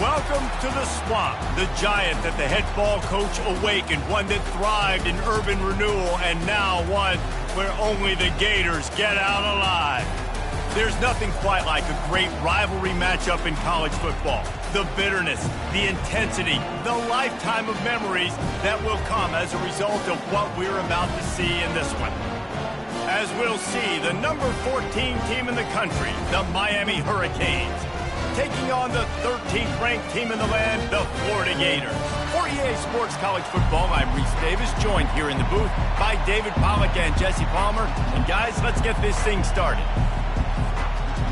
Welcome to the swamp, the giant that the head ball coach awakened, one that thrived in urban renewal, and now one where only the Gators get out alive. There's nothing quite like a great rivalry matchup in college football. The bitterness, the intensity, the lifetime of memories that will come as a result of what we're about to see in this one. As we'll see, the number 14 team in the country, the Miami Hurricanes, taking on the 13th ranked team in the land, the Florida Gators. For EA Sports College Football, I'm Reese Davis, joined here in the booth by David Pollack and Jesse Palmer. And guys, let's get this thing started.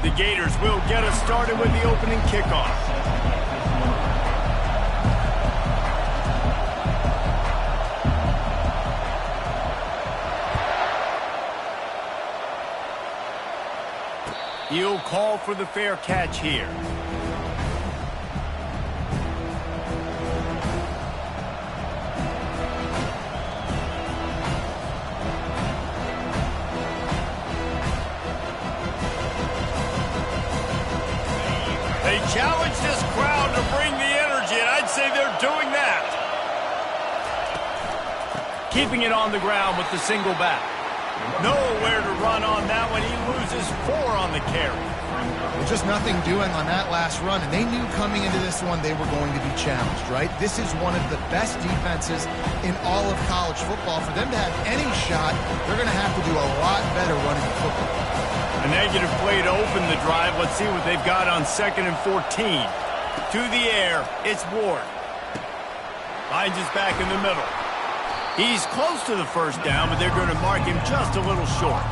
The Gators will get us started with the opening kickoff. He'll call for the fair catch here. They challenge this crowd to bring the energy, and I'd say they're doing that. Keeping it on the ground with the single back. Nowhere to run on that one. He loses 4 on the carry. Well, just nothing doing on that last run, and they knew coming into this one they were going to be challenged, right? This is one of the best defenses in all of college football. For them to have any shot, they're going to have to do a lot better running the football. A negative play to open the drive. Let's see what they've got on 2nd and 14. To the air, it's Ward. Finds his back in the middle. He's close to the first down, but they're going to mark him just a little short.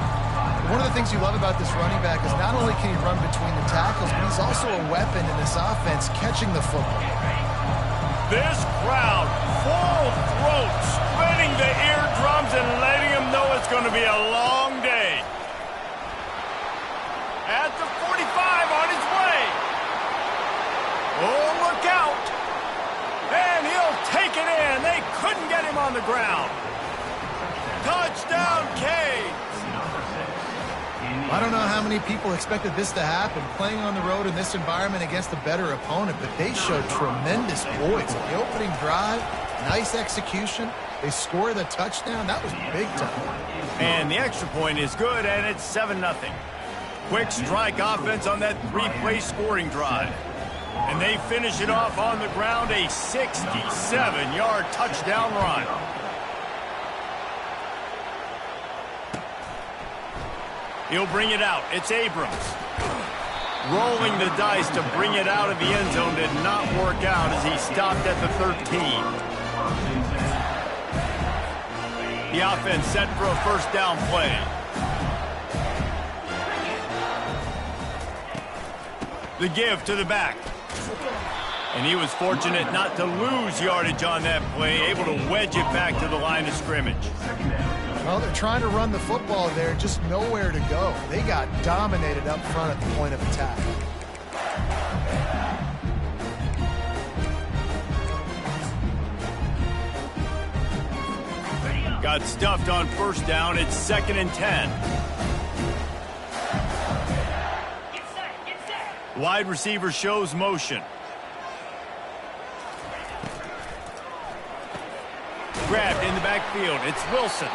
One of the things you love about this running back is not only can he run between the tackles, but he's also a weapon in this offense catching the football. This crowd, full throat, splitting the eardrums and letting them know it's going to be a long day. At the 45 on his way. Oh, look out. And he'll take it in. They couldn't get him on the ground. Touchdown, Canes. I don't know how many people expected this to happen, playing on the road in this environment against a better opponent, but they showed tremendous poise. The opening drive, nice execution. They score the touchdown. That was big time. And the extra point is good, and it's 7-0. Quick strike offense on that 3-play scoring drive. And they finish it off on the ground, a 67-yard touchdown run. He'll bring it out. It's Abrams. Rolling the dice to bring it out of the end zone did not work out as he stopped at the 13. The offense set for a first down play. The give to the back. And he was fortunate not to lose yardage on that play, able to wedge it back to the line of scrimmage. Well, they're trying to run the football there, just nowhere to go. They got dominated up front at the point of attack. Got stuffed on first down. It's 2nd and 10. Wide receiver shows motion. Grabbed in the backfield. It's Wilson.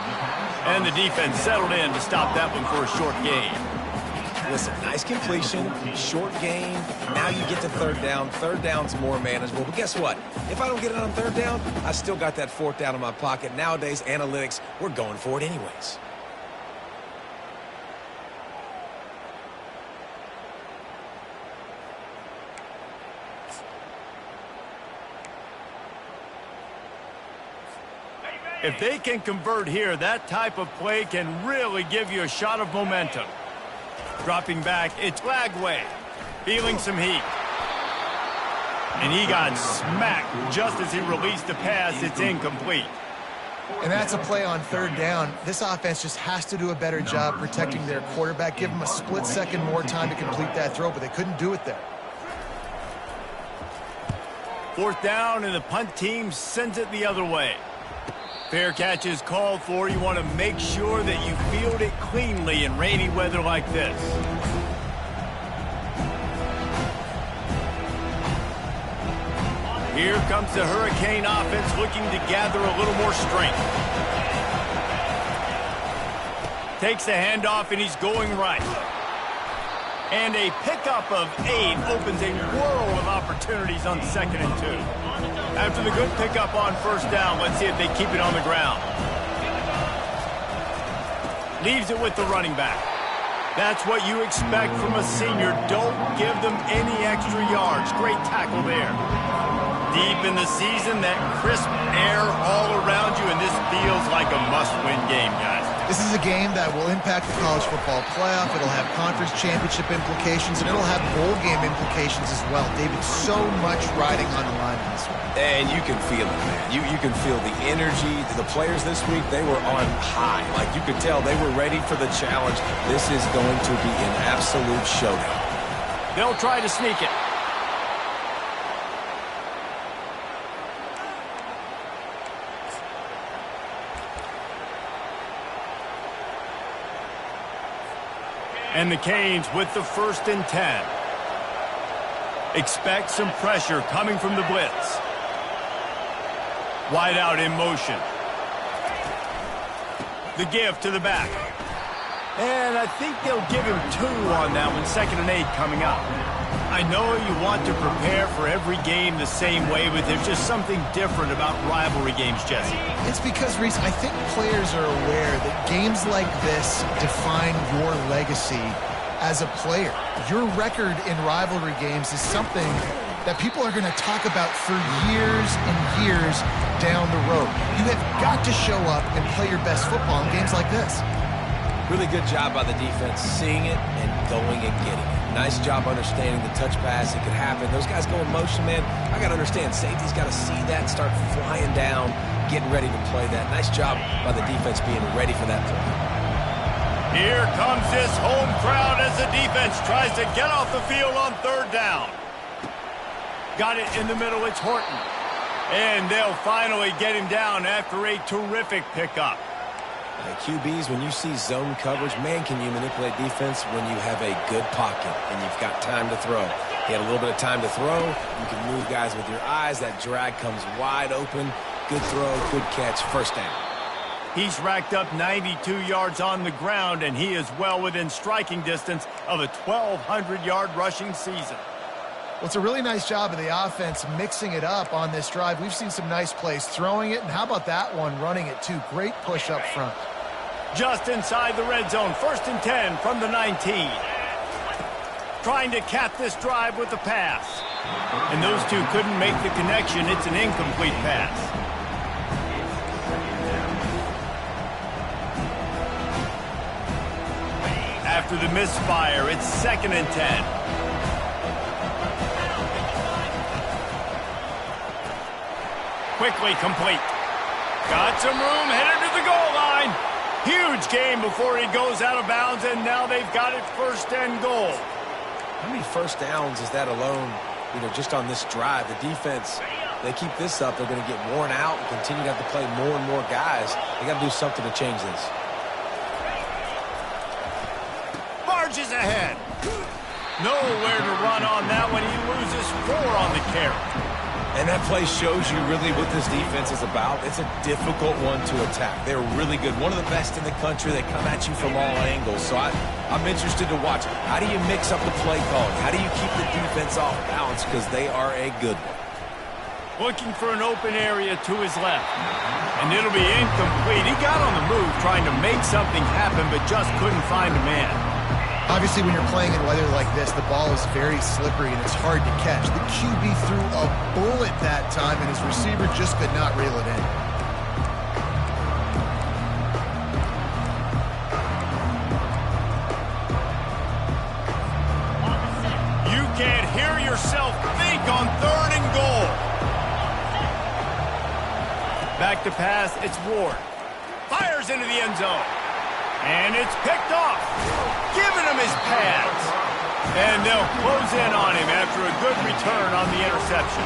And the defense settled in to stop that one for a short gain. Listen, nice completion, short gain. Now you get to third down. Third down's more manageable. But guess what? If I don't get it on third down, I still got that 4th down in my pocket. Nowadays, analytics, we're going for it anyways. If they can convert here, that type of play can really give you a shot of momentum. Dropping back, it's Lagway. Feeling some heat. And he got smacked just as he released the pass. It's incomplete. And that's a play on third down. This offense just has to do a better job protecting their quarterback. Give him a split second more time to complete that throw, but they couldn't do it there. 4th down, and the punt team sends it the other way. Fair catch is called for. You want to make sure that you field it cleanly in rainy weather like this. Here comes the Hurricane offense looking to gather a little more strength. Takes the handoff, and he's going right. And a pickup of 8 opens a world of opportunities on 2nd and 2. After the good pickup on 1st down, let's see if they keep it on the ground. Leaves it with the running back. That's what you expect from a senior. Don't give them any extra yards. Great tackle there. Deep in the season, that crisp air all around you, and this feels like a must-win game, guys. This is a game that will impact the college football playoff. It'll have conference championship implications, and it'll have bowl game implications as well. David, so much riding on the line in this one. And you can feel it, man. You can feel the energy. The players this week, they were on high. Like, you could tell they were ready for the challenge. This is going to be an absolute showdown. They'll try to sneak it. And the Canes with the 1st and 10. Expect some pressure coming from the blitz. Wide out in motion. The give to the back. And I think they'll give him 2 on that one. 2nd and 8 coming up. I know you want to prepare for every game the same way, but there's just something different about rivalry games, Jesse. It's because, Reese, I think players are aware that games like this define your legacy as a player. Your record in rivalry games is something that people are going to talk about for years and years down the road. You have got to show up and play your best football in games like this. Really good job by the defense, seeing it and going and getting it. Nice job understanding the touch pass. It could happen. Those guys go in motion, man. I got to understand, safety's got to see that, start flying down, getting ready to play that. Nice job by the defense being ready for that play. Here comes this home crowd as the defense tries to get off the field on 3rd down. Got it in the middle. It's Horton. And they'll finally get him down after a terrific pickup. QBs, when you see zone coverage, man, can you manipulate defense when you have a good pocket and you've got time to throw. He had a little bit of time to throw. You can move guys with your eyes. That drag comes wide open. Good throw, good catch, 1st down. He's racked up 92 yards on the ground, and he is well within striking distance of a 1,200-yard rushing season. Well, it's a really nice job of the offense mixing it up on this drive. We've seen some nice plays throwing it, and how about that one running it too? Great push up front. Just inside the red zone, 1st and 10 from the 19. Trying to cap this drive with the pass. And those two couldn't make the connection. It's an incomplete pass. After the misfire, it's 2nd and 10. Quickly complete. Got some room, headed to the goal line. Huge game before he goes out of bounds, and now they've got it 1st and goal. How many 1st downs is that alone, just on this drive? The defense, they keep this up, they're going to get worn out and continue to have to play more and more guys. They got to do something to change this. Barges ahead. Nowhere to run on that one. He loses 4 on the carry. And that play shows you really what this defense is about. It's a difficult one to attack. They're really good. One of the best in the country. They come at you from all angles. So I'm interested to watch. How do you mix up the play calling? How do you keep the defense off balance? Because they are a good one. Looking for an open area to his left. And it'll be incomplete. He got on the move trying to make something happen, but just couldn't find a man. Obviously, when you're playing in weather like this, the ball is very slippery and it's hard to catch. The QB threw a bullet that time, and his receiver just could not reel it in. You can't hear yourself think on 3rd and goal. Back to pass, it's Ward. Fires into the end zone. And it's picked off. Giving him his pads. And they'll close in on him after a good return on the interception.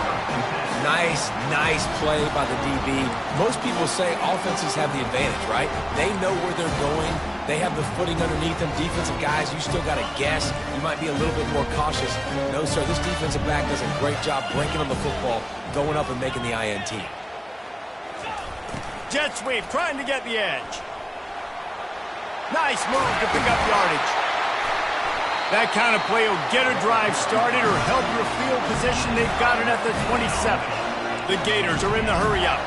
Nice play by the DB. Most people say offenses have the advantage, right? They know where they're going. They have the footing underneath them. Defensive guys, you still got to guess. You might be a little bit more cautious. No, sir, this defensive back does a great job breaking on the football, going up and making the INT. Jet sweep, trying to get the edge. Nice move to pick up yardage. That kind of play will get a drive started or help your field position. They've got it at the 27. The Gators are in the hurry-up.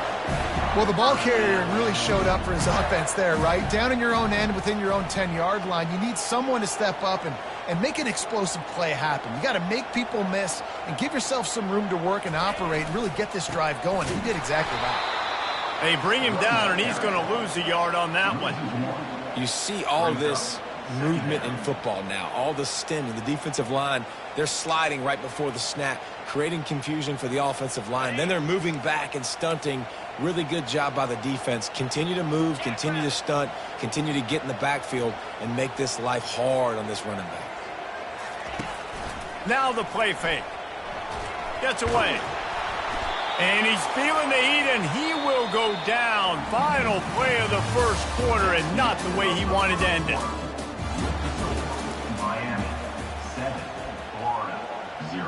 Well, the ball carrier really showed up for his offense there, right? Down in your own end, within your own 10-yard line, you need someone to step up and make an explosive play happen. You got to make people miss and give yourself some room to work and operate and really get this drive going. He did exactly that. They bring him down, and he's going to lose a yard on that one. You see all this movement in football now, all the stemming, the defensive line, they're sliding right before the snap, creating confusion for the offensive line. Then they're moving back and stunting. Really good job by the defense. Continue to move, continue to stunt, continue to get in the backfield and make this life hard on this running back. Now the play fake. Gets away. And he's feeling the heat, and he will go down. Final play of the first quarter, and not the way he wanted to end it. Miami, 7, Florida, 0.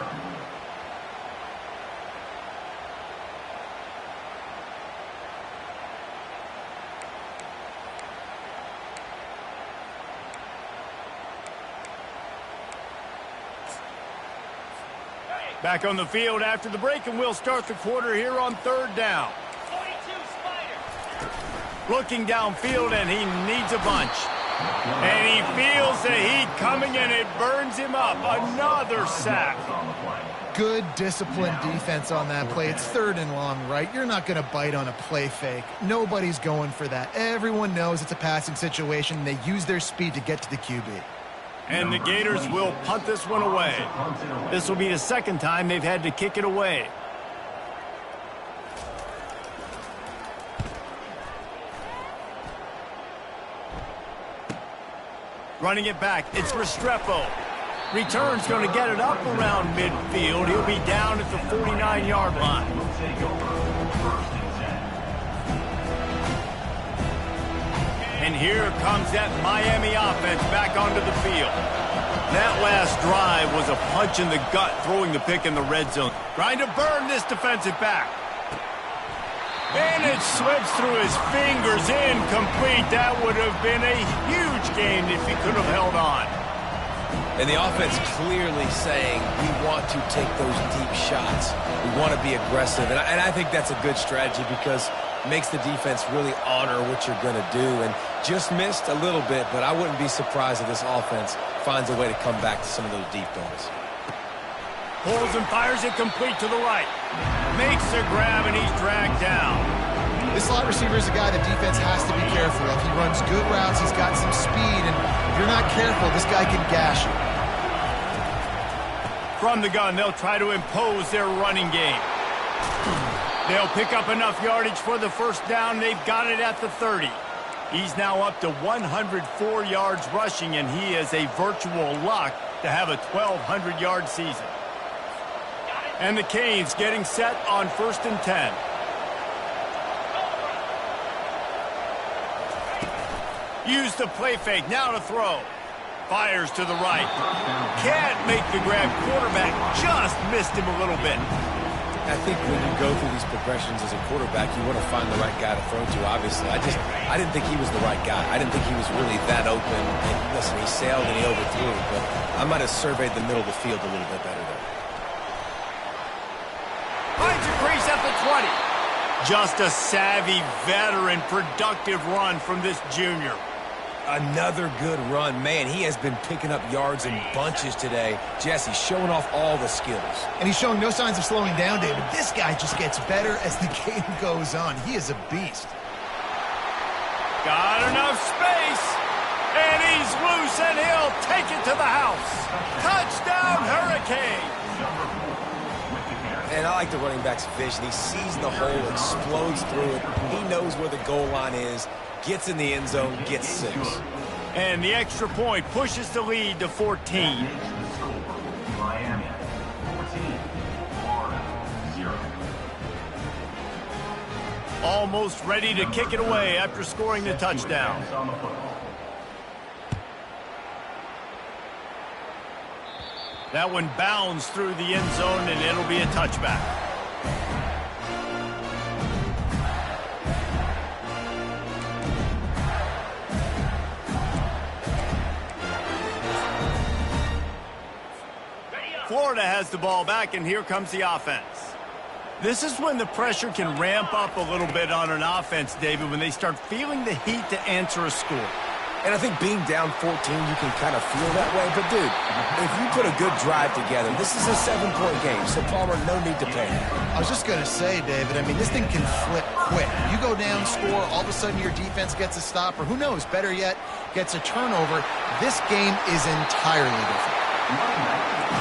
Back on the field after the break, and we'll start the quarter here on third down. 42 Spider. Looking downfield, and he needs a bunch. And he feels the heat coming, and it burns him up. Another sack. Good, disciplined defense on that play. It's third and long, right? You're not going to bite on a play fake. Nobody's going for that. Everyone knows it's a passing situation. They use their speed to get to the QB. And the Gators will punt this one away. This will be the second time they've had to kick it away. Running it back, it's Restrepo. Return's going to get it up around midfield. He'll be down at the 49-yard line. And here comes that Miami offense back onto the field. That last drive was a punch in the gut, throwing the pick in the red zone. Trying to burn this defensive back. And it slips through his fingers, incomplete. That would have been a huge gain if he could have held on. And the offense clearly saying, we want to take those deep shots. We want to be aggressive. And I think that's a good strategy because it makes the defense really honor what you're going to do. And just missed a little bit, but I wouldn't be surprised if this offense finds a way to come back to some of those deep balls. Pulls and fires it complete to the right. Makes a grab, and he's dragged down. This slot receiver is a guy the defense has to be careful of. He runs good routes. He's got some speed, and if you're not careful, this guy can gash you. From the gun, they'll try to impose their running game. They'll pick up enough yardage for the first down. They've got it at the 30. He's now up to 104 yards rushing, and he is a virtual lock to have a 1,200-yard season. And the Canes getting set on 1st and 10. Use the play fake, now to throw. Fires to the right. Can't make the grab. Quarterback just missed him a little bit. I think when you go through these progressions as a quarterback, you want to find the right guy to throw to, obviously. I didn't think he was the right guy. I didn't think he was really that open. And listen, he sailed and he overthrew, but I might have surveyed the middle of the field a little bit better there. Finds a crease at the 20. Just a savvy, veteran, productive run from this junior. Another good run. Man, he has been picking up yards in bunches today. Jesse showing off all the skills. And he's showing no signs of slowing down, David. This guy just gets better as the game goes on. He is a beast. Got enough space. And he's loose, and he'll take it to the house. Touchdown, Hurricane. And I like the running back's vision. He sees the hole, explodes through it. He knows where the goal line is. Gets in the end zone, gets 6. And the extra point pushes the lead to 14. Miami 14, Florida 0. Almost ready to kick it away after scoring the touchdown. On the football. That one bounds through the end zone, and it'll be a touchback. Florida has the ball back, and here comes the offense. This is when the pressure can ramp up a little bit on an offense, David, when they start feeling the heat to answer a score. And I think being down 14, you can kind of feel that way. But, dude, if you put a good drive together, this is a 7-point game. So, Palmer, no need to panic. I was just going to say, David, I mean, this thing can flip quick. You go down, score, all of a sudden your defense gets a stop, or who knows, better yet, gets a turnover. This game is entirely different.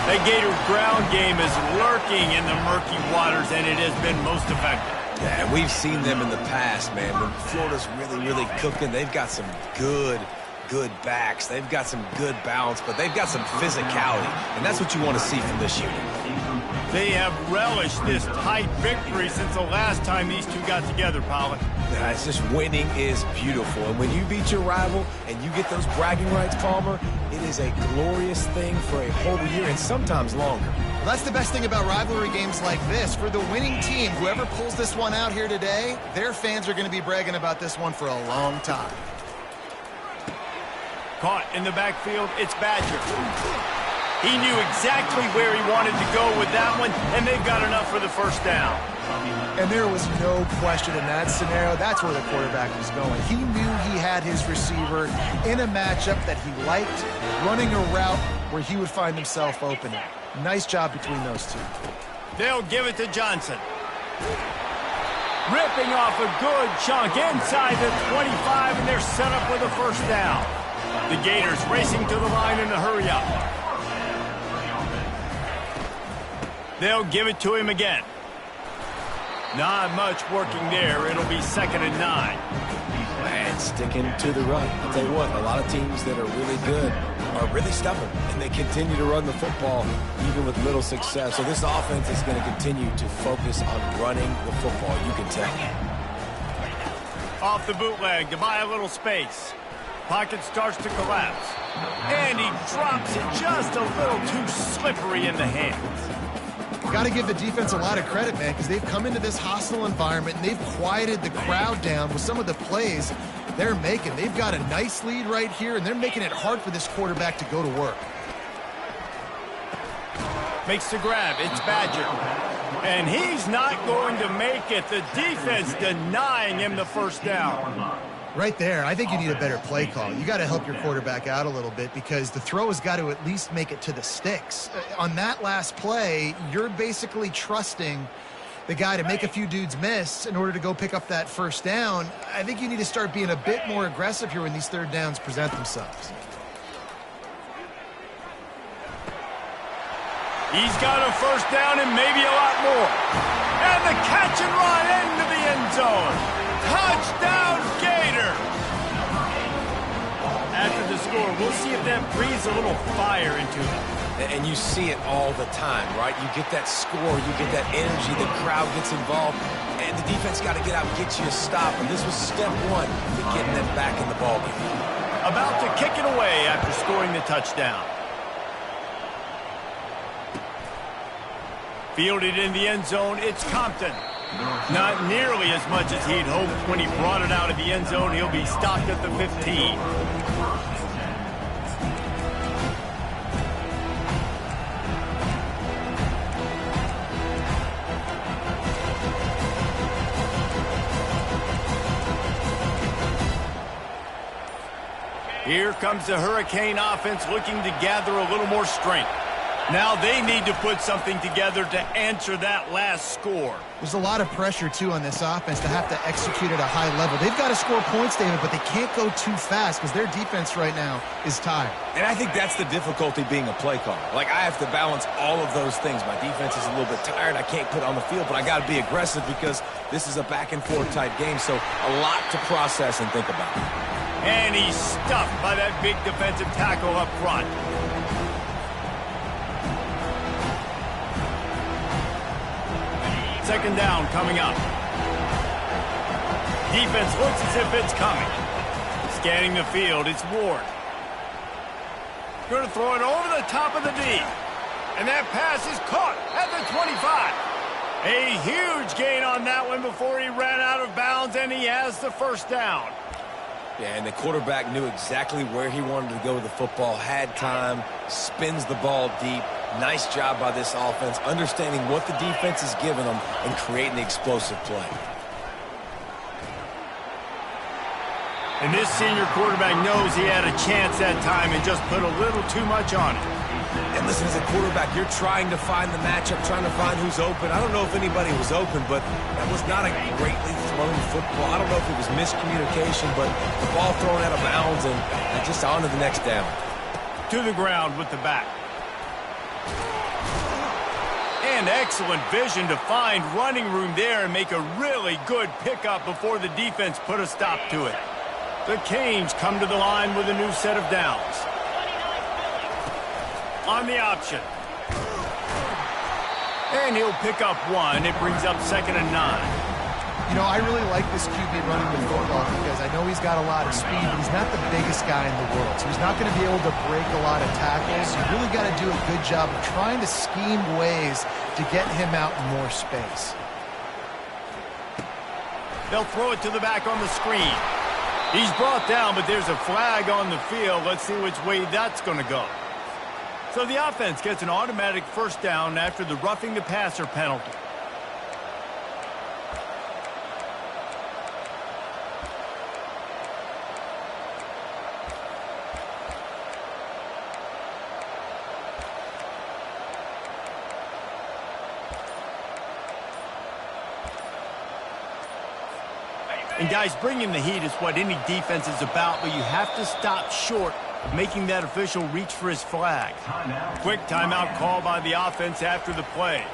The Gators' ground game is lurking in the murky waters, and it has been most effective. Yeah, we've seen them in the past, man. When Florida's really cooking, they've got some good backs. They've got some good balance, but they've got some physicality, and that's what you want to see from this unit. They have relished this tight victory since the last time these two got together, Pollard. Yeah, it's just winning is beautiful, and when you beat your rival and you get those bragging rights, Palmer, it is a glorious thing for a whole year and sometimes longer. Well, that's the best thing about rivalry games like this. For the winning team, whoever pulls this one out here today, their fans are going to be bragging about this one for a long time. Caught in the backfield, it's Badger. He knew exactly where he wanted to go with that one, and they've got enough for the first down. And there was no question in that scenario. That's where the quarterback was going. He knew he had his receiver in a matchup that he liked, running a route where he would find himself open. Nice job between those two. They'll give it to Johnson. Ripping off a good chunk inside the 25, and they're set up with a first down. The Gators racing to the line in a hurry-up. They'll give it to him again. Not much working there. It'll be 2nd and 9. And sticking to the run. I'll tell you what, a lot of teams that are really good are really stubborn, and they continue to run the football even with little success. So this offense is going to continue to focus on running the football, you can tell. Off the bootleg to buy a little space. Pocket starts to collapse. And he drops it just a little too slippery in the hands. Got to give the defense a lot of credit, man, because they've come into this hostile environment and they've quieted the crowd down with some of the plays they're making. They've got a nice lead right here, and they're making it hard for this quarterback to go to work. Makes the grab. It's Badger. And he's not going to make it. The defense denying him the first down. Right there, I think you need a better play call. You got to help your quarterback out a little bit because the throw has got to at least make it to the sticks. On that last play, you're basically trusting the guy to make a few dudes miss in order to go pick up that first down. I think you need to start being a bit more aggressive here when these third downs present themselves. He's got a first down and maybe a lot more. And the catch and run into the end zone. Touchdown, Gator! After the score, we'll see if that breathes a little fire into it. And you see it all the time, right? You get that score, you get that energy, the crowd gets involved, and the defense got to get out and get you a stop. And this was step one to getting them back in the ballgame. About to kick it away after scoring the touchdown. Fielded in the end zone, it's Compton. Not nearly as much as he'd hoped when he brought it out of the end zone. He'll be stopped at the 15. Here comes the Hurricane offense looking to gather a little more strength. Now they need to put something together to answer that last score. There's a lot of pressure, too, on this offense to have to execute at a high level. They've got to score points, David, but they can't go too fast because their defense right now is tired. And I think that's the difficulty being a play caller. Like, I have to balance all of those things. My defense is a little bit tired. I can't put it on the field, but I got to be aggressive because this is a back-and-forth type game, so a lot to process and think about. And he's stuffed by that big defensive tackle up front. second down coming up. Defense looks as if it's coming. Scanning the field, it's Ward. Going to throw it over the top of the D. And that pass is caught at the 25. A huge gain on that one before he ran out of bounds, and he has the first down. Yeah, and the quarterback knew exactly where he wanted to go with the football, had time, spins the ball deep. Nice job by this offense, understanding what the defense is giving them and creating the explosive play. And this senior quarterback knows he had a chance that time and just put a little too much on it. And listen, as a quarterback, you're trying to find the matchup, trying to find who's open. I don't know if anybody was open, but that was not a greatly thrown football. I don't know if it was miscommunication, but the ball thrown out of bounds and just on to the next down. To the ground with the back. And excellent vision to find running room there and make a really good pickup before the defense put a stop to it. The Canes come to the line with a new set of downs. On the option. And he'll pick up one. It brings up 2nd and 9. You know, I really like this QB running the football because I know he's got a lot of speed, but he's not the biggest guy in the world. So he's not going to be able to break a lot of tackles. You really got to do a good job of trying to scheme ways to get him out in more space. They'll throw it to the back on the screen. He's brought down, but there's a flag on the field. Let's see which way that's going to go. So the offense gets an automatic first down after the roughing the passer penalty. And guys, bringing the heat is what any defense is about, but you have to stop short of making that official reach for his flag. Quick timeout call by the offense after the play.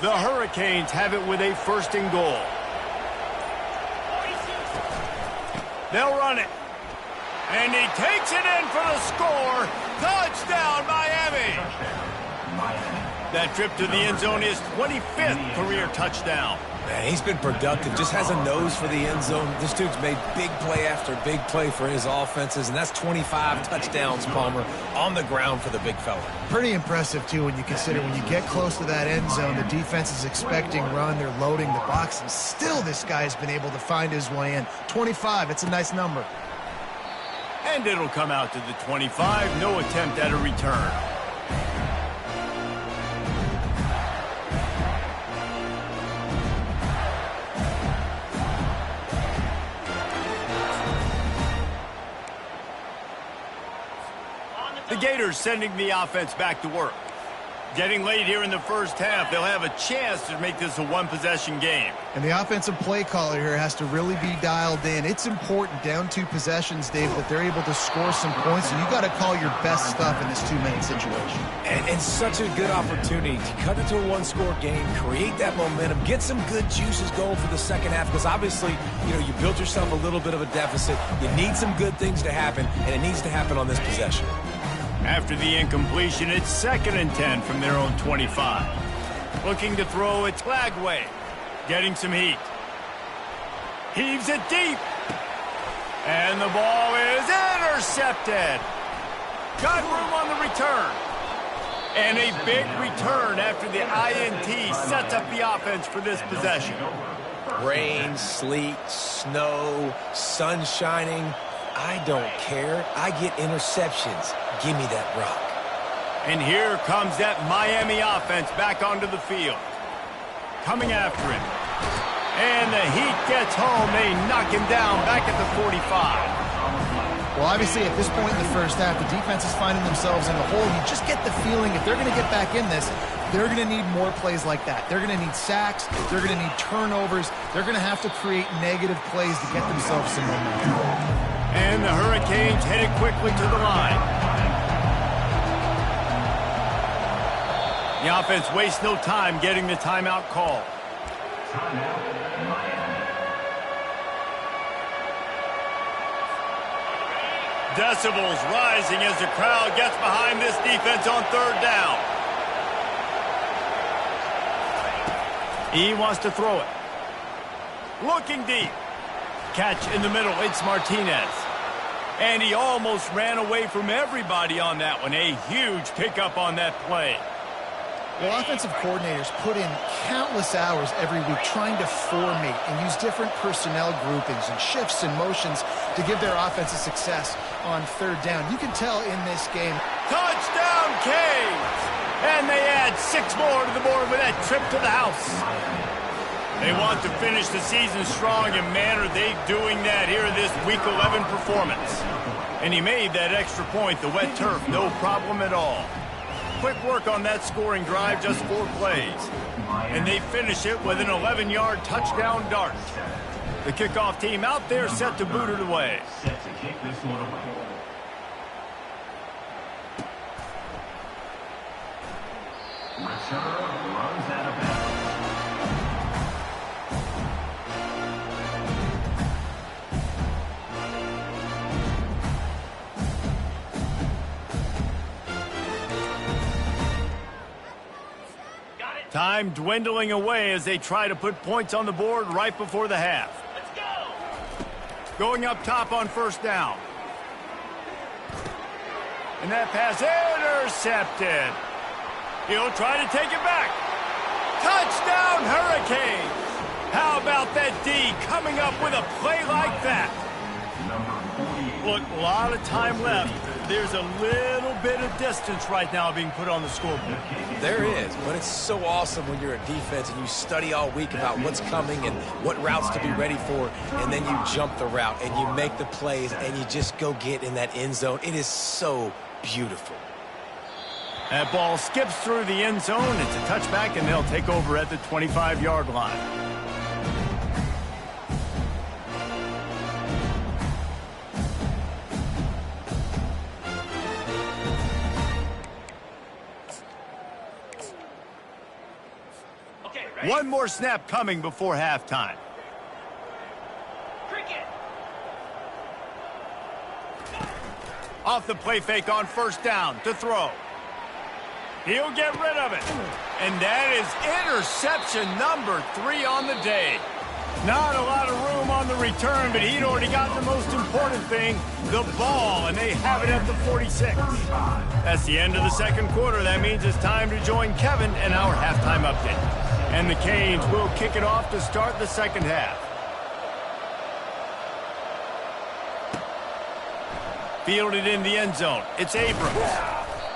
The Hurricanes have it with a 1st and goal. They'll run it. And he takes it in for the score. Touchdown, Miami. That trip to the end zone is 25th career touchdown. Man, he's been productive, just has a nose for the end zone. This dude's made big play after big play for his offenses, and that's 25 touchdowns, Palmer, on the ground for the big fella. Pretty impressive, too, when you consider when you get close to that end zone, the defense is expecting run, they're loading the box, and still this guy's been able to find his way in. 25, it's a nice number. And it'll come out to the 25, no attempt at a return. The Gators sending the offense back to work. Getting late here in the first half, they'll have a chance to make this a one-possession game. And the offensive play caller here has to really be dialed in. It's important, down 2 possessions, Dave, that they're able to score some points, and you got to call your best stuff in this 2-minute situation. And such a good opportunity to cut it to a 1-score game, create that momentum, get some good juices going for the second half, because obviously, you know, you built yourself a little bit of a deficit. You need some good things to happen, and it needs to happen on this possession. After the incompletion, it's 2nd and 10 from their own 25. Looking to throw, it's Lagway. Getting some heat. Heaves it deep. And the ball is intercepted. Got room on the return. And a big return after the INT sets up the offense for this possession. Rain, sleet, snow, sun shining. I don't care. I get interceptions. Give me that rock. And here comes that Miami offense back onto the field. Coming after him. And the Heat gets home. They knock him down back at the 45. Well, obviously, at this point in the first half, the defense is finding themselves in the hole. You just get the feeling if they're going to get back in this, they're going to need more plays like that. They're going to need sacks. They're going to need turnovers. They're going to have to create negative plays to get themselves some momentum. And the Hurricanes headed quickly to the line. The offense wastes no time getting the timeout call. Timeout, Miami. Decibels rising as the crowd gets behind this defense on third down. He wants to throw it. Looking deep. Catch in the middle. It's Martinez. And he almost ran away from everybody on that one. A huge pickup on that play. Well, offensive coordinators put in countless hours every week trying to formate and use different personnel groupings and shifts and motions to give their offensive success on third down. You can tell in this game. Touchdown, Canes! And they add 6 more to the board with that trip to the house. They want to finish the season strong, and man, are they doing that here in this Week 11 performance. And he made that extra point, the wet turf, no problem at all. Quick work on that scoring drive, just 4 plays. And they finish it with an 11-yard touchdown dart. The kickoff team out there set to boot it away. Set to kick this one away. Return runs out of bounds. Time dwindling away as they try to put points on the board right before the half. Let's go. Going up top on first down. And that pass intercepted. He'll try to take it back. Touchdown, Hurricanes! How about that D coming up with a play like that? Look, a lot of time left. There's a little bit of distance right now being put on the scoreboard. There is, but it's so awesome when you're a defense and you study all week about what's coming and what routes to be ready for, and then you jump the route and you make the plays and you just go get in that end zone. It is so beautiful. That ball skips through the end zone. It's a touchback, and they'll take over at the 25-yard line. One more snap coming before halftime. Cricket. Off the play fake on first down to throw. He'll get rid of it. And that is interception number 3 on the day. Not a lot of room on the return, but he'd already got the most important thing, the ball, and they have it at the 46. That's the end of the second quarter. That means it's time to join Kevin and our halftime update. And the Canes will kick it off to start the second half. Fielded in the end zone. It's Abrams.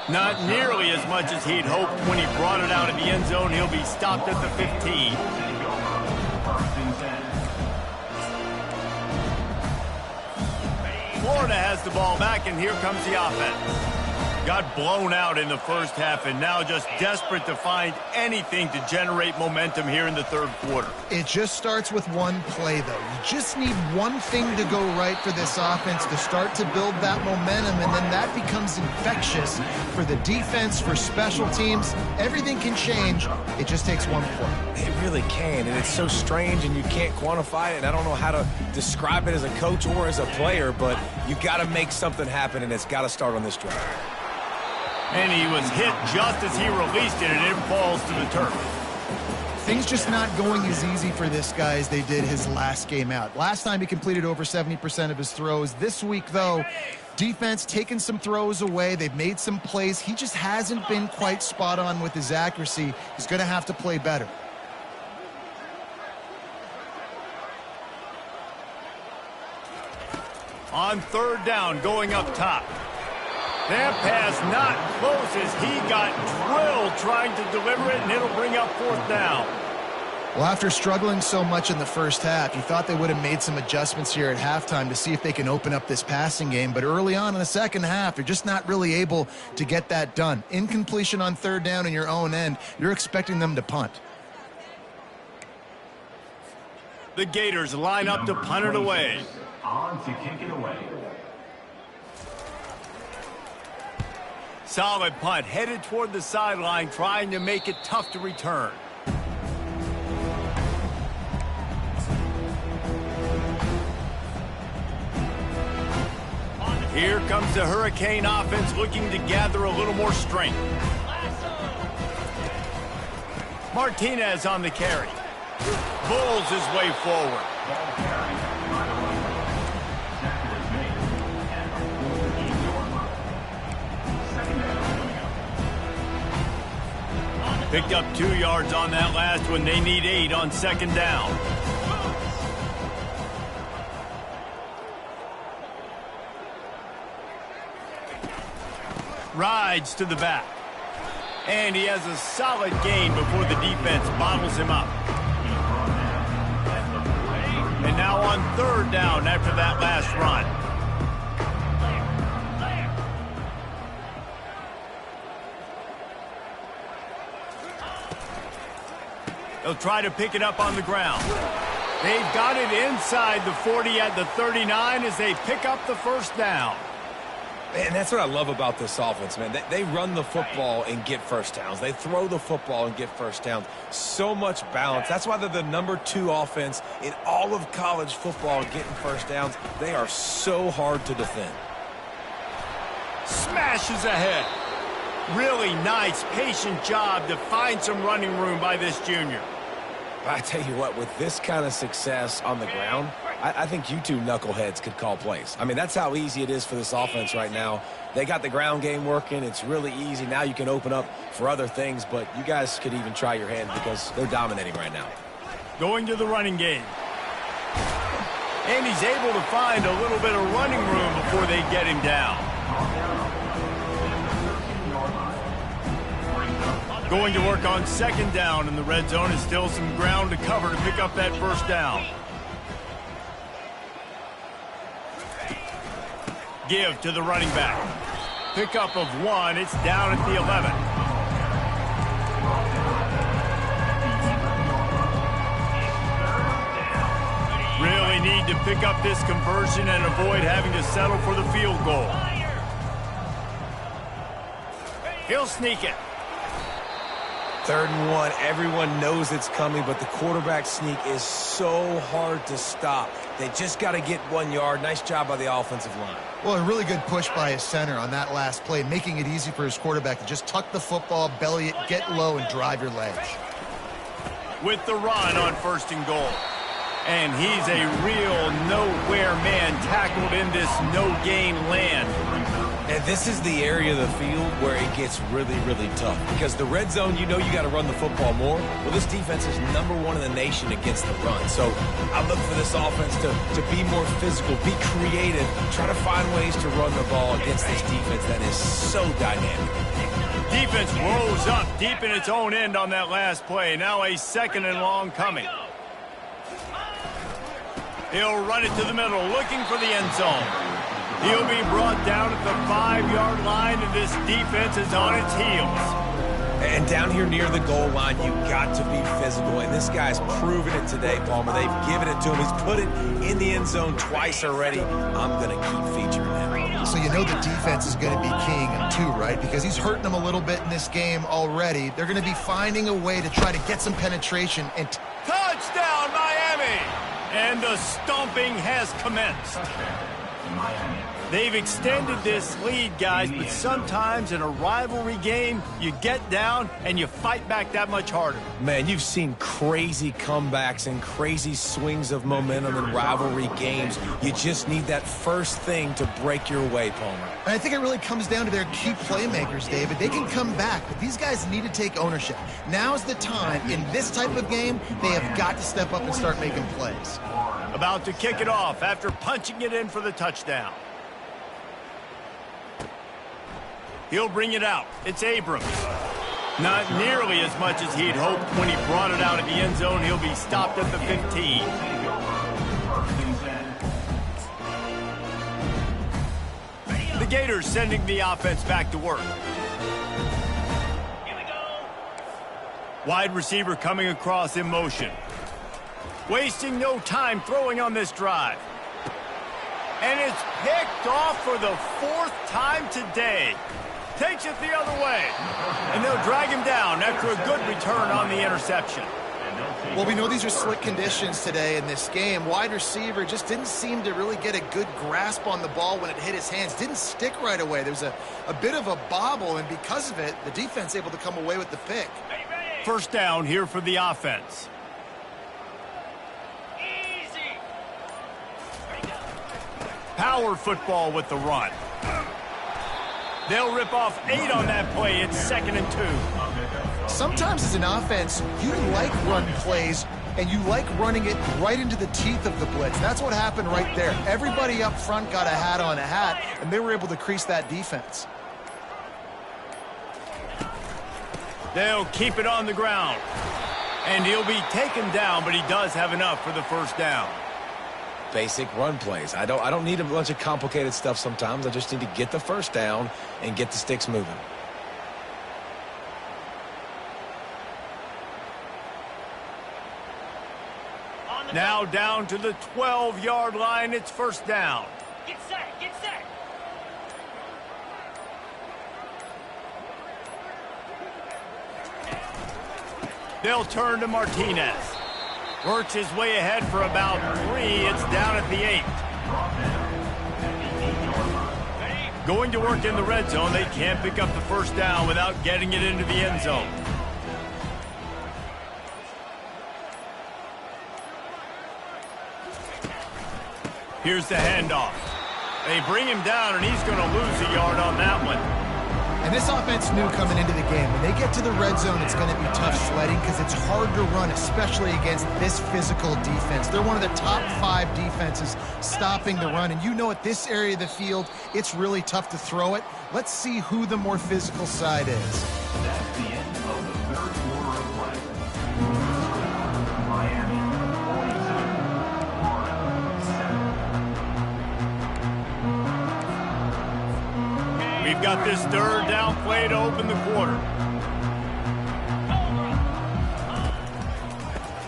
Not nearly as much as he'd hoped when he brought it out of the end zone. He'll be stopped at the 15. Florida has the ball back, and here comes the offense. Got blown out in the first half and now just desperate to find anything to generate momentum here in the third quarter. It just starts with one play, though. You just need one thing to go right for this offense to start to build that momentum, and then that becomes infectious for the defense, for special teams. Everything can change. It just takes one play. It really can, and it's so strange, and you can't quantify it, and I don't know how to describe it as a coach or as a player, but you got to make something happen, and it's got to start on this drive. And he was hit just as he released it, and it falls to the turf. Things just not going as easy for this guy as they did his last game out. Last time he completed over 70% of his throws. This week, though, defense taking some throws away. They've made some plays. He just hasn't been quite spot on with his accuracy. He's going to have to play better. On third down, going up top. That pass not close as he got drilled trying to deliver it, and it'll bring up fourth down. Well, after struggling so much in the first half, you thought they would have made some adjustments here at halftime to see if they can open up this passing game. But early on in the second half, you're just not really able to get that done. Incompletion on third down in your own end, you're expecting them to punt. The Gators line up to punt it away. On to kick it away. Solid punt, headed toward the sideline, trying to make it tough to return. Here comes the Hurricane offense looking to gather a little more strength. Martinez on the carry. Bulls his way forward. Picked up 2 yards on that last one. They need 8 on second down. Rides to the back. And he has a solid gain before the defense bottles him up. And now on third down after that last run. They'll try to pick it up on the ground. They've got it inside the 40 at the 39 as they pick up the first down. Man, that's what I love about this offense, man. They run the football and get first downs. They throw the football and get first downs. So much balance. That's why they're the #2 offense in all of college football getting first downs. They are so hard to defend. Smashes ahead. Really nice, patient job to find some running room by this junior. I tell you what, with this kind of success on the ground, I think you two knuckleheads could call plays. I mean, that's how easy it is for this offense right now. They got the ground game working. It's really easy. Now you can open up for other things, but you guys could even try your hand because they're dominating right now. Going to the running game. And he's able to find a little bit of running room before they get him down. Going to work on second down in the red zone is still some ground to cover to pick up that first down. Give to the running back. Pickup of 1. It's down at the 11. Really need to pick up this conversion and avoid having to settle for the field goal. He'll sneak it. 3rd and 1. Everyone knows it's coming, but the quarterback sneak is so hard to stop. They just got to get 1 yard. Nice job by the offensive line. Well, a really good push by his center on that last play, making it easy for his quarterback to just tuck the football, belly it, get low, and drive your legs. With the run on 1st and goal. And he's a real nowhere man tackled in this no-gain land. And this is the area of the field where it gets really, really tough. Because the red zone, you know you got to run the football more. Well, this defense is #1 in the nation against the run. So I look for this offense to be more physical, be creative, try to find ways to run the ball against this defense that is so dynamic. Defense rose up deep in its own end on that last play. Now a 2nd and long coming. He'll run it to the middle, looking for the end zone. He'll be brought down at the 5-yard line, and this defense is on its heels. And down here near the goal line, you got to be physical. And this guy's proven it today, Palmer. They've given it to him. He's put it in the end zone twice already. I'm going to keep featuring him. So you know the defense is going to be keying him too, right? Because he's hurting them a little bit in this game already. They're going to be finding a way to try to get some penetration. And Touchdown, Miami! And the stomping has commenced. They've extended this lead, guys, but sometimes in a rivalry game, you get down and you fight back that much harder. Man, you've seen crazy comebacks and crazy swings of momentum in rivalry games. You just need that first thing to break your way, Palmer. I think it really comes down to their key playmakers, David. They can come back, but these guys need to take ownership. Now's the time. In this type of game, they have got to step up and start making plays. About to kick it off after punching it in for the touchdown. He'll bring it out. It's Abrams. Not nearly as much as he'd hoped when he brought it out of the end zone. He'll be stopped at the 15. The Gators sending the offense back to work. Here we go. Wide receiver coming across in motion. Wasting no time throwing on this drive. And it's picked off for the 4th time today. Takes it the other way. And they'll drag him down after a good return on the interception. Well, we know these are slick conditions today in this game. Wide receiver just didn't seem to really get a good grasp on the ball when it hit his hands. Didn't stick right away. There was a bit of a bobble, and because of it, the defense able to come away with the pick. First down here for the offense. Easy. Power football with the run. They'll rip off 8 on that play. It's 2nd and 2. Sometimes as an offense, you like run plays, and you like running it right into the teeth of the blitz. That's what happened right there. Everybody up front got a hat on a hat, and they were able to crease that defense. They'll keep it on the ground. And he'll be taken down, but he does have enough for the first down. Basic run plays. I don't need a bunch of complicated stuff sometimes. I just need to get the first down and get the sticks moving. Now down to the 12-yard line. It's first down. Get set. Get set. They'll turn to Martinez. Works his way ahead for about 3. It's down at the 8. Going to work in the red zone. They can't pick up the first down without getting it into the end zone. Here's the handoff. They bring him down, and he's going to lose a yard on that one. And this offense knew coming into the game, when they get to the red zone, it's going to be tough sledding because it's hard to run, especially against this physical defense. They're one of the top 5 defenses stopping the run. And you know at this area of the field, it's really tough to throw it. Let's see who the more physical side is. That's the end of the third quarter of play. Miami 47. We've got this third down play to open the quarter.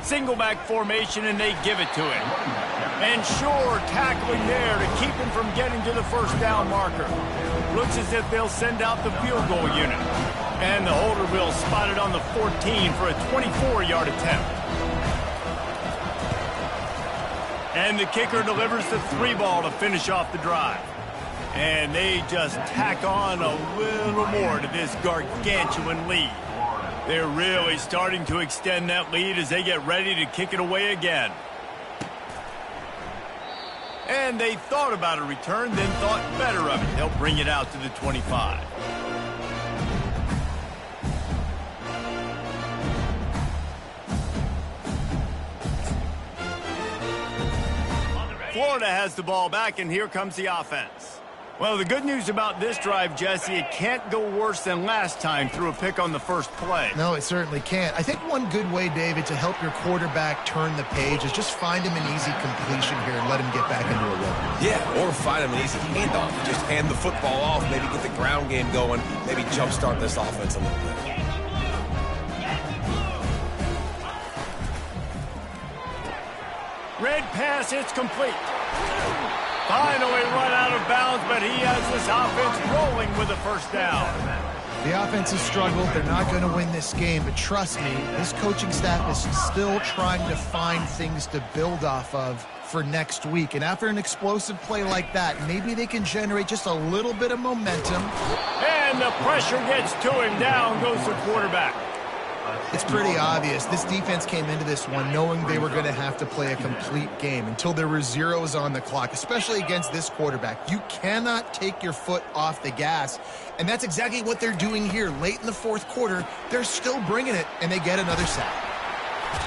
Single back formation, and they give it to him. And sure, tackling there to keep him from getting to the first down marker. Looks as if they'll send out the field goal unit. And the holder will spot it on the 14 for a 24-yard attempt. And the kicker delivers the 3 ball to finish off the drive. And they just tack on a little more to this gargantuan lead. They're really starting to extend that lead as they get ready to kick it away again. And they thought about a return, then thought better of it. They'll bring it out to the 25. Florida has the ball back, and here comes the offense. Well, the good news about this drive, Jesse, it can't go worse than last time through a pick on the first play. No, it certainly can't. I think one good way, David, to help your quarterback turn the page is just find him an easy completion here and let him get back into a rhythm. Yeah, or find him an easy handoff. Just hand the football off, maybe get the ground game going, maybe jumpstart this offense a little bit. Red pass, it's complete. Finally run out of bounds, but he has this offense rolling with a first down. The offense has struggled. They're not going to win this game, but trust me, this coaching staff is still trying to find things to build off of for next week. And after an explosive play like that, maybe they can generate just a little bit of momentum. And the pressure gets to him. Down goes the quarterback. It's pretty obvious. This defense came into this one knowing they were going to have to play a complete game until there were zeros on the clock, especially against this quarterback. You cannot take your foot off the gas, and that's exactly what they're doing here. Late in the fourth quarter, they're still bringing it, and they get another sack.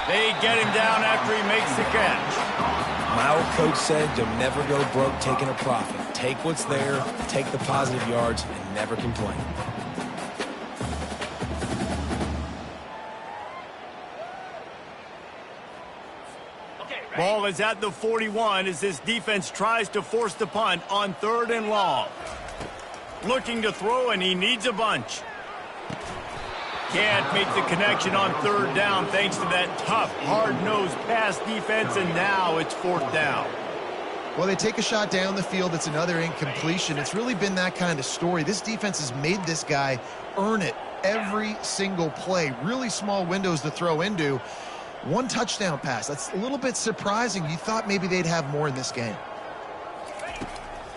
They get him down after he makes the catch. My old coach said you'll never go broke taking a profit. Take what's there, take the positive yards, and never complain. Ball is at the 41 as this defense tries to force the punt on 3rd and long. Looking to throw, and he needs a bunch. Can't make the connection on 3rd down thanks to that tough, hard-nosed pass defense, and now it's 4th down. Well, they take a shot down the field. It's another incompletion. It's really been that kind of story. This defense has made this guy earn it every single play. Really small windows to throw into. One touchdown pass. That's a little bit surprising. You thought maybe they'd have more in this game.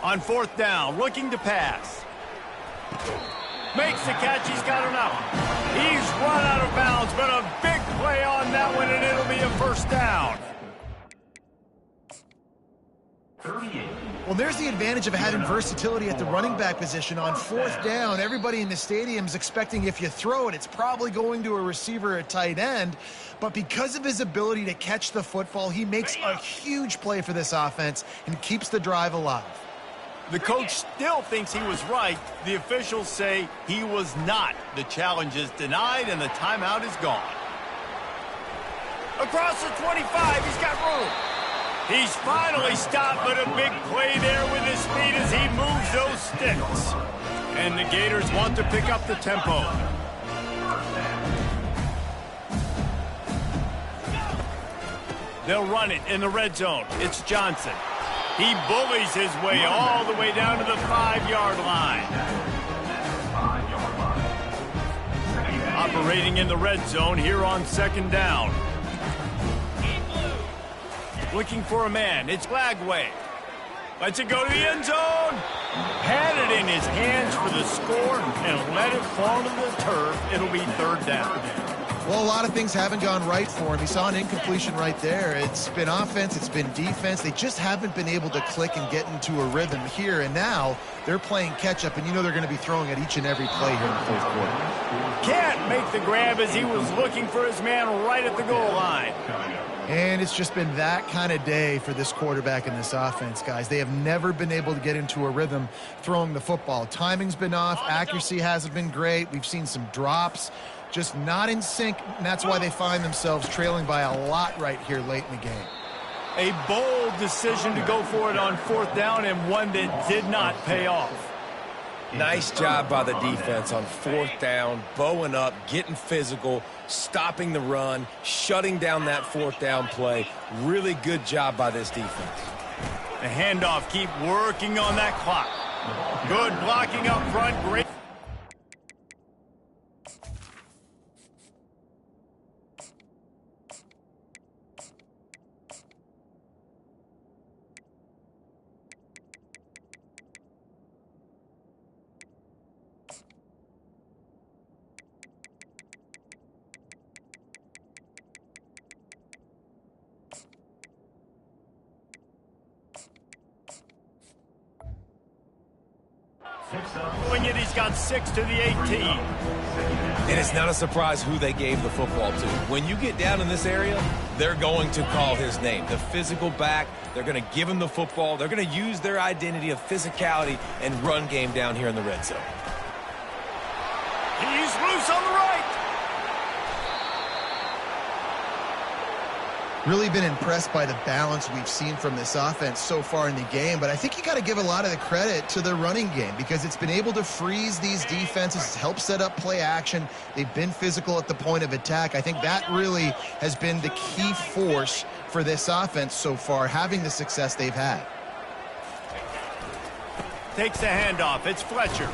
On fourth down, looking to pass. Makes the catch. He's got enough. He's run out of bounds, but a big play on that one, and it'll be a first down. 38. Well, there's the advantage of having versatility at the running back position. On fourth down, everybody in the stadium is expecting if you throw it, it's probably going to a receiver or tight end. But because of his ability to catch the football, he makes a huge play for this offense and keeps the drive alive. The coach still thinks he was right. The officials say he was not. The challenge is denied, and the timeout is gone. Across the 25, he's got room. He's finally stopped, but a big play there with his speed as he moves those sticks. And the Gators want to pick up the tempo. They'll run it in the red zone. It's Johnson. He bullies his way all the way down to the 5-yard line. Operating in the red zone here on second down. Looking for a man. It's Lagway. Lets it go to the end zone. Had it in his hands for the score and let it fall to the turf. It'll be third down. Well, a lot of things haven't gone right for him. He saw an incompletion right there. It's been offense, it's been defense. They just haven't been able to click and get into a rhythm here. And now they're playing catch-up, and you know they're going to be throwing at each and every play here in the fourth quarter. Can't make the grab as he was looking for his man right at the goal line. And it's just been that kind of day for this quarterback and this offense, guys. They have never been able to get into a rhythm throwing the football. Timing's been off. Accuracy hasn't been great. We've seen some drops. Just not in sync, and that's why they find themselves trailing by a lot right here late in the game. A bold decision to go for it on fourth down, and one that did not pay off. Nice job by the defense on fourth down, bowing up, getting physical, stopping the run, shutting down that fourth down play. Really good job by this defense. The handoff, keep working on that clock. Good blocking up front, great. He's got 6 to the 18. And it's not a surprise who they gave the football to. When you get down in this area, they're going to call his name. The physical back, they're going to give him the football. They're going to use their identity of physicality and run game down here in the red zone. He's loose on the right. Really been impressed by the balance we've seen from this offense so far in the game, but I think you got to give a lot of the credit to the running game because it's been able to freeze these defenses, it's helped set up play action. They've been physical at the point of attack. I think that really has been the key force for this offense so far, having the success they've had. Takes the handoff. It's Fletcher.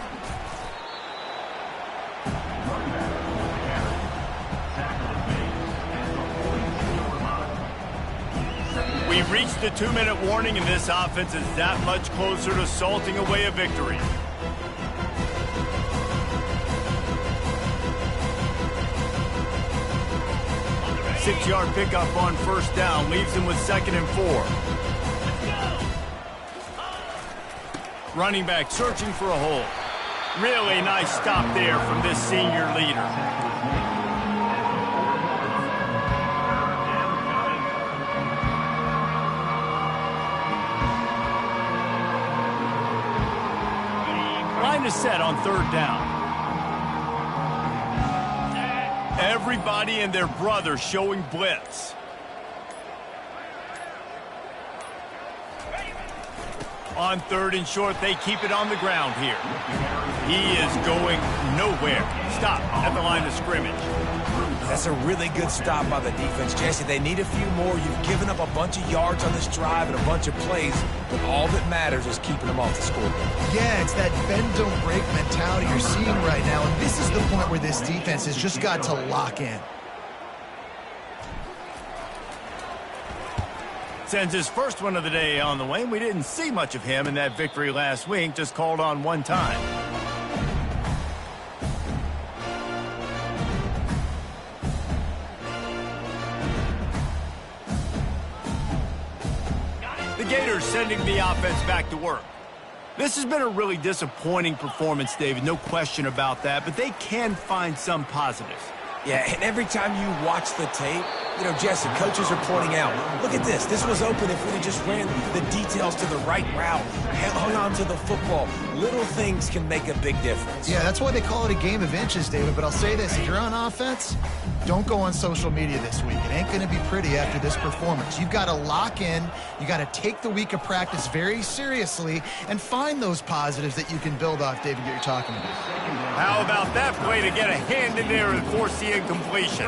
We've reached the 2-minute warning, and this offense is that much closer to salting away a victory. Six-yard pickup on first down leaves him with 2nd and 4. Running back searching for a hole. Really nice stop there from this senior leader. Line is set on third down. Everybody and their brother showing blitz. On 3rd and short, they keep it on the ground here. He is going nowhere. Stop at the line of scrimmage. That's a really good stop by the defense, Jesse. They need a few more. You've given up a bunch of yards on this drive and a bunch of plays, but all that matters is keeping them off the scoreboard. Yeah, it's that bend, don't break mentality you're seeing right now, and this is the point where this defense has just got to lock in. Sends his first one of the day on the way. We didn't see much of him in that victory last week, just called on one time. The Gators sending the offense back to work. This has been a really disappointing performance, David, no question about that, but they can find some positives. Yeah, and every time you watch the tape, you know, Jesse, coaches are pointing out, look at this. This was open if we had just ran the details to the right route, hung on to the football. Little things can make a big difference. Yeah, that's why they call it a game of inches, David. But I'll say this, if you're on offense, don't go on social media this week. It ain't going to be pretty after this performance. You've got to lock in. You got to take the week of practice very seriously and find those positives that you can build off, David, that you're talking about. How about that play to get a hand in there and force the incompletion?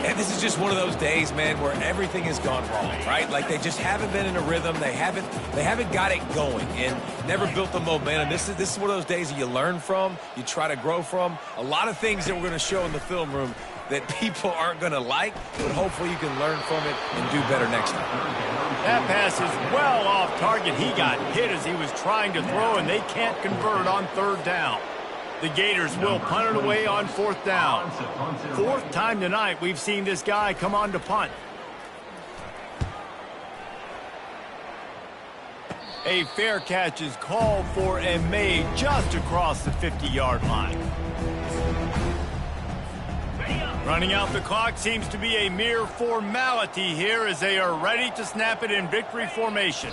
And this is just one of those days, man, where everything has gone wrong, right? Like they just haven't been in a rhythm. They haven't got it going and never built the momentum. This is one of those days that you learn from, you try to grow from. A lot of things that we're going to show in the film room that people aren't going to like, but hopefully you can learn from it and do better next time. That pass is well off target. He got hit as he was trying to throw, and they can't convert on 3rd down. The Gators will punt it away on 4th down. 4th time tonight we've seen this guy come on to punt. A fair catch is called for and made just across the 50-yard line. Running out the clock seems to be a mere formality here as they are ready to snap it in victory formation.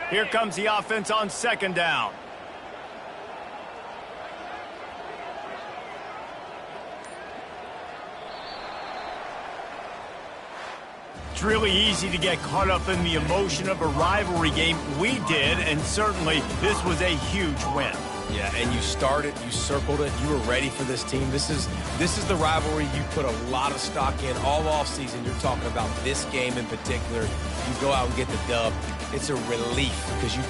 Here comes the offense on 2nd down. It's really easy to get caught up in the emotion of a rivalry game. We did, and certainly this was a huge win. Yeah, and you started, you circled it, you were ready for this team. This is the rivalry you put a lot of stock in all offseason. You're talking about this game in particular. You go out and get the dub. It's a relief because you